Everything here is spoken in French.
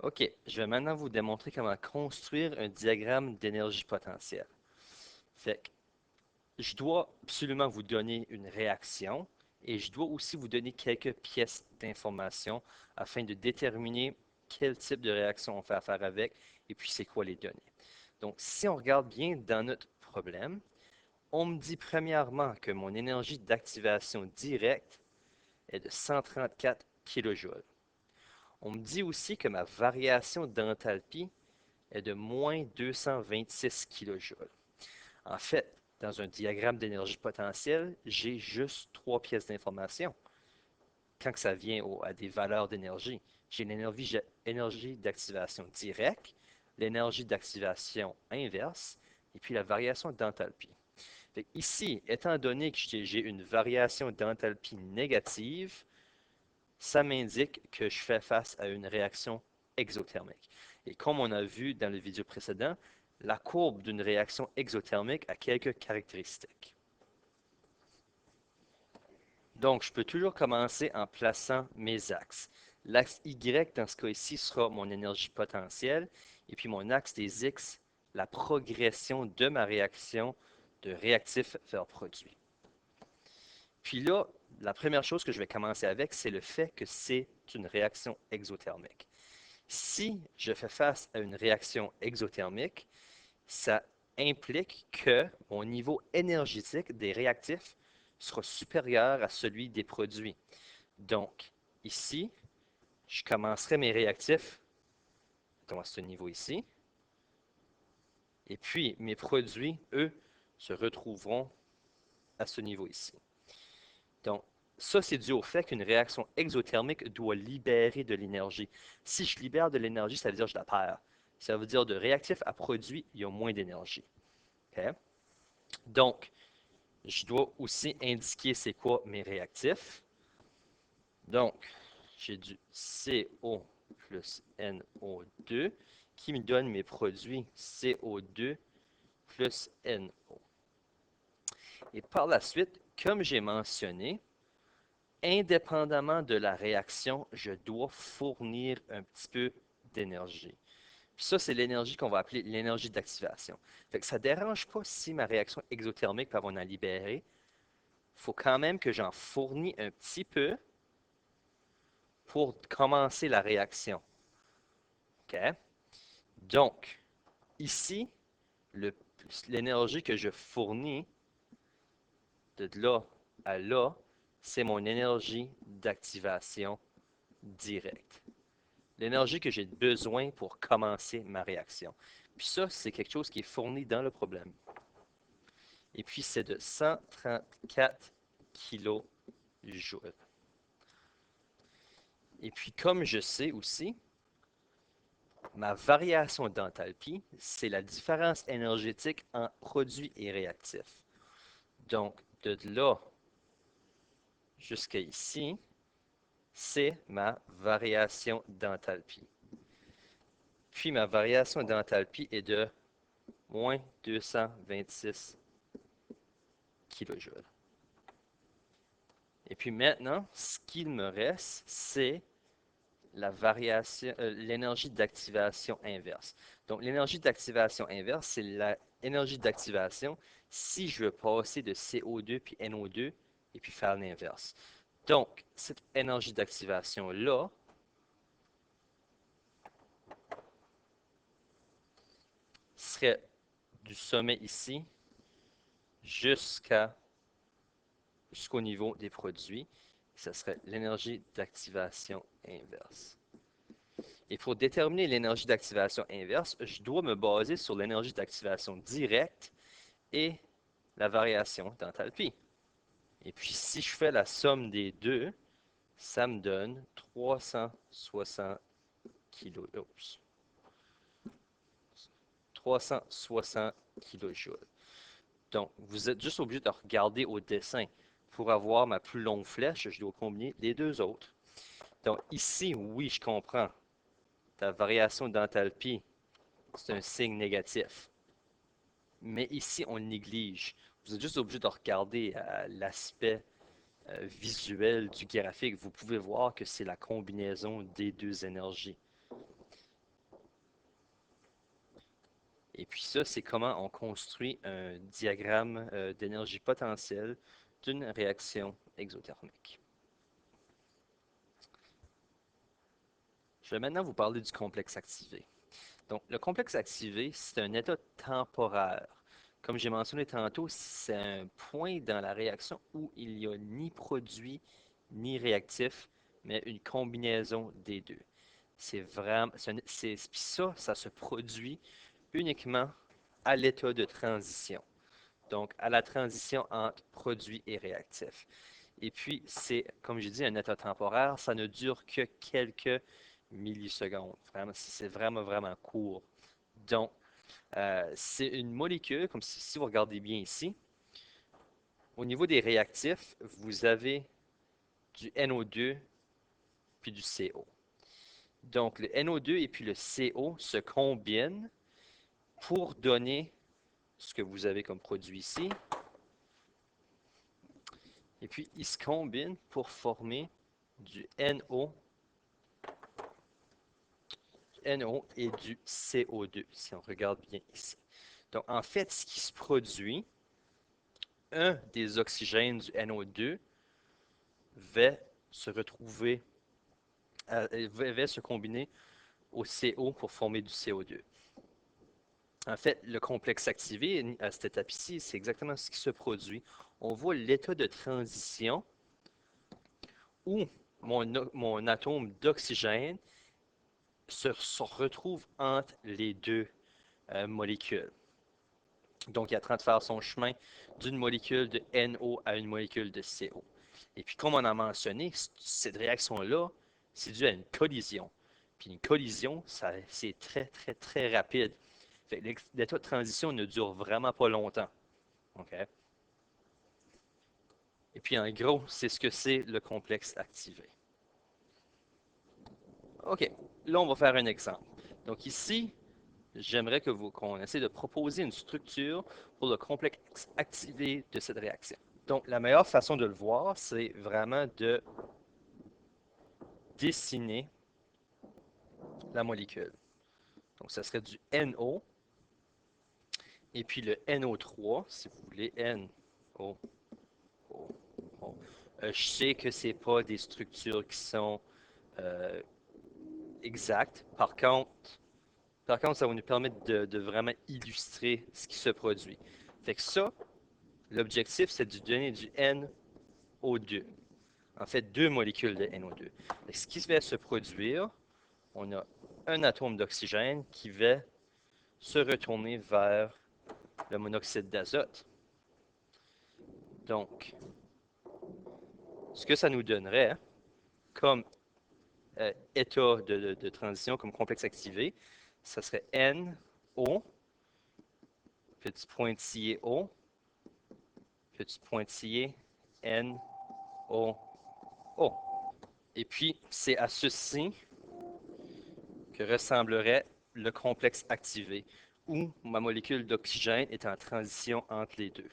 OK, je vais maintenant vous démontrer comment construire un diagramme d'énergie potentielle. Fait que je dois absolument vous donner une réaction et je dois aussi vous donner quelques pièces d'information afin de déterminer quel type de réaction on fait affaire avec et puis c'est quoi les données. Donc, si on regarde bien dans notre problème, on me dit premièrement que mon énergie d'activation directe est de 134 kJ. On me dit aussi que ma variation d'enthalpie est de moins 226 kJ. En fait, dans un diagramme d'énergie potentielle, j'ai juste trois pièces d'information. Quand ça vient à des valeurs d'énergie, j'ai l'énergie d'activation directe, l'énergie d'activation inverse, et puis la variation d'enthalpie. Ici, étant donné que j'ai une variation d'enthalpie négative, ça m'indique que je fais face à une réaction exothermique. Et comme on a vu dans le vidéo précédent, la courbe d'une réaction exothermique a quelques caractéristiques. Donc, je peux toujours commencer en plaçant mes axes. L'axe Y, dans ce cas ici, sera mon énergie potentielle, et puis mon axe des X, la progression de ma réaction de réactif vers produit. Puis là, la première chose que je vais commencer avec, c'est le fait que c'est une réaction exothermique. Si je fais face à une réaction exothermique, ça implique que mon niveau énergétique des réactifs sera supérieur à celui des produits. Donc, ici, je commencerai mes réactifs à ce niveau ici, et puis mes produits, eux, se retrouveront à ce niveau ici. Donc, ça, c'est dû au fait qu'une réaction exothermique doit libérer de l'énergie. Si je libère de l'énergie, ça veut dire que je la perds. Ça veut dire de réactif à produit, il y a moins d'énergie. Okay? Donc, je dois aussi indiquer c'est quoi mes réactifs. Donc, j'ai du CO plus NO2 qui me donne mes produits CO2 plus NO. Et par la suite, comme j'ai mentionné, indépendamment de la réaction, je dois fournir un petit peu d'énergie. Puis ça, c'est l'énergie qu'on va appeler l'énergie d'activation. Fait que ça ne dérange pas si ma réaction exothermique peut avoir en libérer. Il faut quand même que j'en fournis un petit peu pour commencer la réaction. OK? Donc, ici, l'énergie que je fournis de là à là, c'est mon énergie d'activation directe. L'énergie que j'ai besoin pour commencer ma réaction. Puis ça, c'est quelque chose qui est fourni dans le problème. Et puis, c'est de 134 kJ. Et puis, comme je sais aussi, ma variation d'enthalpie, c'est la différence énergétique entre produit et réactif. Donc, de là jusqu'à ici, c'est ma variation d'enthalpie. Puis ma variation d'enthalpie est de moins 226 kJ. Et puis maintenant, ce qu'il me reste, c'est la variation, l'énergie d'activation inverse. Donc, l'énergie d'activation inverse, c'est l'énergie d'activation si je veux passer de CO2 puis NO2 et puis faire l'inverse. Donc, cette énergie d'activation-là serait du sommet ici jusqu'au niveau des produits. Ce serait l'énergie d'activation inverse. Et pour déterminer l'énergie d'activation inverse, je dois me baser sur l'énergie d'activation directe et la variation d'enthalpie. Et puis, si je fais la somme des deux, ça me donne 360 kJ. 360 kJ. Donc, vous êtes juste obligé de regarder au dessin. Pour avoir ma plus longue flèche, je dois combiner les deux autres. Donc, ici, oui, je comprends. Ta variation d'enthalpie, c'est un signe négatif. Mais ici, on le néglige. Vous êtes juste obligé de regarder l'aspect visuel du graphique. Vous pouvez voir que c'est la combinaison des deux énergies. Et puis ça, c'est comment on construit un diagramme d'énergie potentielle d'une réaction exothermique. Je vais maintenant vous parler du complexe activé. Donc, le complexe activé, c'est un état temporaire. Comme j'ai mentionné tantôt, c'est un point dans la réaction où il n'y a ni produit ni réactif, mais une combinaison des deux. C'est vraiment, puis ça se produit uniquement à l'état de transition. Donc, à la transition entre produit et réactif. Et puis, c'est, comme j'ai dit, un état temporaire, ça ne dure que quelques millisecondes. Vraiment, c'est vraiment, vraiment court. Donc, c'est une molécule, comme si vous regardez bien ici, au niveau des réactifs, vous avez du NO2 puis du CO. Donc, le NO2 et puis le CO se combinent pour donner ce que vous avez comme produit ici. Et puis, ils se combinent pour former du NO et du CO2, si on regarde bien ici. Donc, en fait, ce qui se produit, un des oxygènes du NO2 va se retrouver, va se combiner au CO pour former du CO2. En fait, le complexe activé à cette étape ici, c'est exactement ce qui se produit. On voit l'état de transition où mon atome d'oxygène se retrouve entre les deux molécules. Donc, il est en train de faire son chemin d'une molécule de NO à une molécule de CO. Et puis, comme on a mentionné, cette réaction-là, c'est dû à une collision. Puis une collision, c'est très, très, très rapide. L'état de transition ne dure vraiment pas longtemps. Okay? Et puis, en gros, c'est ce que c'est le complexe activé. OK, là, on va faire un exemple. Donc ici, j'aimerais qu'on essaie de proposer une structure pour le complexe activé de cette réaction. Donc, la meilleure façon de le voir, c'est vraiment de dessiner la molécule. Donc, ça serait du NO, et puis le NO3, si vous voulez, NO. Je sais que ce n'est pas des structures qui sont euh, exactes. Par contre, ça va nous permettre de vraiment illustrer ce qui se produit. Fait que ça, l'objectif, c'est de donner du NO2. En fait, deux molécules de NO2. Ce qui va se produire, on a un atome d'oxygène qui va se retourner vers le monoxyde d'azote. Donc, ce que ça nous donnerait comme état de transition, comme complexe activé, ça serait NO, petit pointillé O, petit pointillé NO, O. Et puis, c'est à ceci que ressemblerait le complexe activé, où ma molécule d'oxygène est en transition entre les deux.